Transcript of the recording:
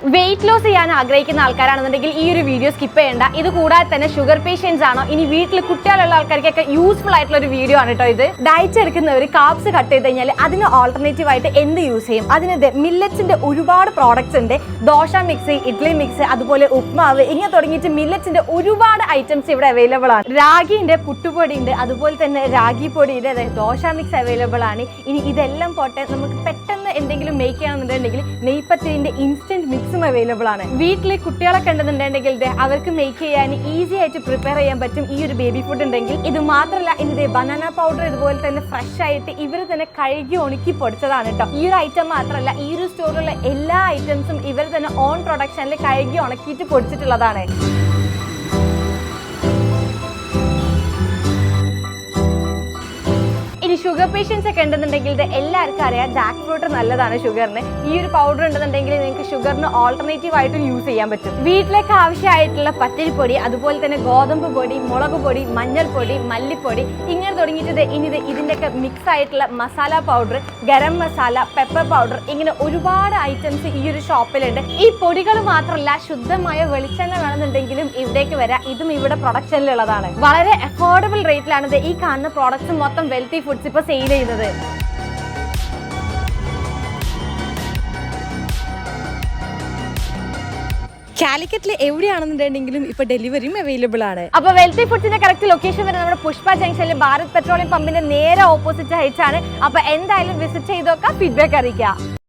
Weight loss ചെയ്യാൻ ആഗ്രഹിക്കുന്ന ആൾക്കാരാണെന്നുണ്ടെങ്കിൽ ഈ ഒരു വീഡിയോ സ്കിപ്പ് ചെയ്യേണ്ട. ഇത് കൂടാതെ തന്നെ ഷുഗർ പേഷ്യൻസ് ആണോ, ഇനി വീട്ടിൽ കുട്ടികളുള്ള ആൾക്കാർക്കൊക്കെ യൂസ്ഫുൾ ആയിട്ടുള്ള ഒരു വീഡിയോ ആണ് കേട്ടോ ഇത്. ഡയറ്റ് എടുക്കുന്നവർ കാർബ്സ് കട്ട് ചെയ്ത് കഴിഞ്ഞാൽ അതിന് ഓൾട്ടർനേറ്റീവ് ആയിട്ട് എന്ത് യൂസ് ചെയ്യും? അതിന് മില്ലറ്റ്സിന്റെ ഒരുപാട് പ്രോഡക്ട്സ് ഉണ്ട്. ദോശ മിക്സ്, ഇഡ്ലി മിക്സ്, അതുപോലെ ഉപ്മാവ്, ഇങ്ങനെ തുടങ്ങിയിട്ട് മില്ലറ്റ്സിന്റെ ഒരുപാട് ഐറ്റംസ് ഇവിടെ അവൈലബിൾ ആണ്. രാഗിന്റെ പുട്ടുപൊടി ഉണ്ട്, അതുപോലെ തന്നെ രാഗി പൊടിയുടെ ദോശ മിക്സ് അവൈലബിൾ ആണ്. ഇനി ഇതെല്ലാം പോട്ടെ, നമുക്ക് പെട്ടെന്ന് എന്തെങ്കിലും മേക്ക് ചെയ്യണമെന്നുണ്ടെങ്കിൽ നെയ്പത്തിന്റെ ഇൻസ്റ്റന്റ് മിക്സും അവൈലബിൾ ആണ്. വീട്ടിലെ കുട്ടികളൊക്കെ ഉണ്ടെന്നുണ്ടെങ്കിൽ അവർക്ക് മേക്ക് ചെയ്യാൻ ഈസി ആയിട്ട് പ്രിപ്പയർ ചെയ്യാൻ പറ്റും ഈ ഒരു ബേബി ഫുഡ് ഉണ്ടെങ്കിൽ. ഇത് മാത്രമല്ല, ഇതിന്റെ ബനാന പൗഡർ ഇതുപോലെ തന്നെ ഫ്രഷ് ആയിട്ട് ഇവർ തന്നെ കഴുകി ഉണക്കി പൊടിച്ചതാണ് കേട്ടോ. ഈ ഒരു ഐറ്റം മാത്രമല്ല, ഈ ഒരു സ്റ്റോറിലുള്ള എല്ലാ ഐറ്റംസും ഇവർ തന്നെ ഓൺ പ്രൊഡക്ഷനിൽ കഴുകി ഉണക്കിയിട്ട് പൊടിച്ചിട്ടുള്ളതാണ്. ഇനി ഷുഗർ പേഷ്യൻസ് ഒക്കെ ഉണ്ടെന്നുണ്ടെങ്കിൽ എല്ലാവർക്കും അറിയാം ജാക്ക് ഫ്രൂട്ട് നല്ലതാണ് ഷുഗറിന്. ഈ ഒരു പൗഡർ ഉണ്ടെന്നുണ്ടെങ്കിൽ നിങ്ങൾക്ക് ഷുഗറിന് ഓൾട്ടർനേറ്റീവ് ആയിട്ടും യൂസ് ചെയ്യാൻ പറ്റും. വീട്ടിലേക്ക് ആവശ്യമായിട്ടുള്ള പത്തിരിപ്പൊടി, അതുപോലെ തന്നെ ഗോതമ്പ് പൊടി, മുളക് പൊടി, മഞ്ഞൾപ്പൊടി, മല്ലിപ്പൊടി, ഇങ്ങനെ തുടങ്ങിയിട്ട് ഇതിൻ്റെയൊക്കെ മിക്സ് ആയിട്ടുള്ള masala powder, garam masala, pepper powder, ഇങ്ങനെ ഒരുപാട് ഐറ്റംസ് ഈ ഒരു ഷോപ്പിലുണ്ട്. ഈ പൊടികൾ മാത്രമല്ല, ശുദ്ധമായ വെളിച്ചെണ്ണ വേണമെന്നുണ്ടെങ്കിലും ഇവിടേക്ക് വരാം. ഇതും ഇവിടെ പ്രൊഡക്ഷനിലുള്ളതാണ്. വളരെ അഫോർഡബിൾ റേറ്റിലാണ് ഈ കാണുന്ന പ്രോഡക്ട്സ് മൊത്തം വെൽത്തി ഫുഡ്സ് ഇപ്പൊ സെയിൽ ചെയ്യുന്നത്. കാലിക്കറ്റിൽ എവിടെയാണെന്നുണ്ടെങ്കിലും ഇപ്പൊ ഡെലിവറിയും അവൈലബിൾ ആണ്. അപ്പൊ വെൽത്തി ഫുഡ്സിന്റെ കറക്റ്റ് ലൊക്കേഷൻ വരുന്നത് നമ്മുടെ പുഷ്പ ജംഗ്ഷനിൽ ഭാരത് പെട്രോളിയം പമ്പിന്റെ നേരെ ഓപ്പോസിറ്റ് ആയിട്ടാണ്. അപ്പൊ എന്തായാലും വിസിറ്റ് ചെയ്ത് നോക്കാം, ഫീഡ്ബാക്ക് അറിയിക്കാം.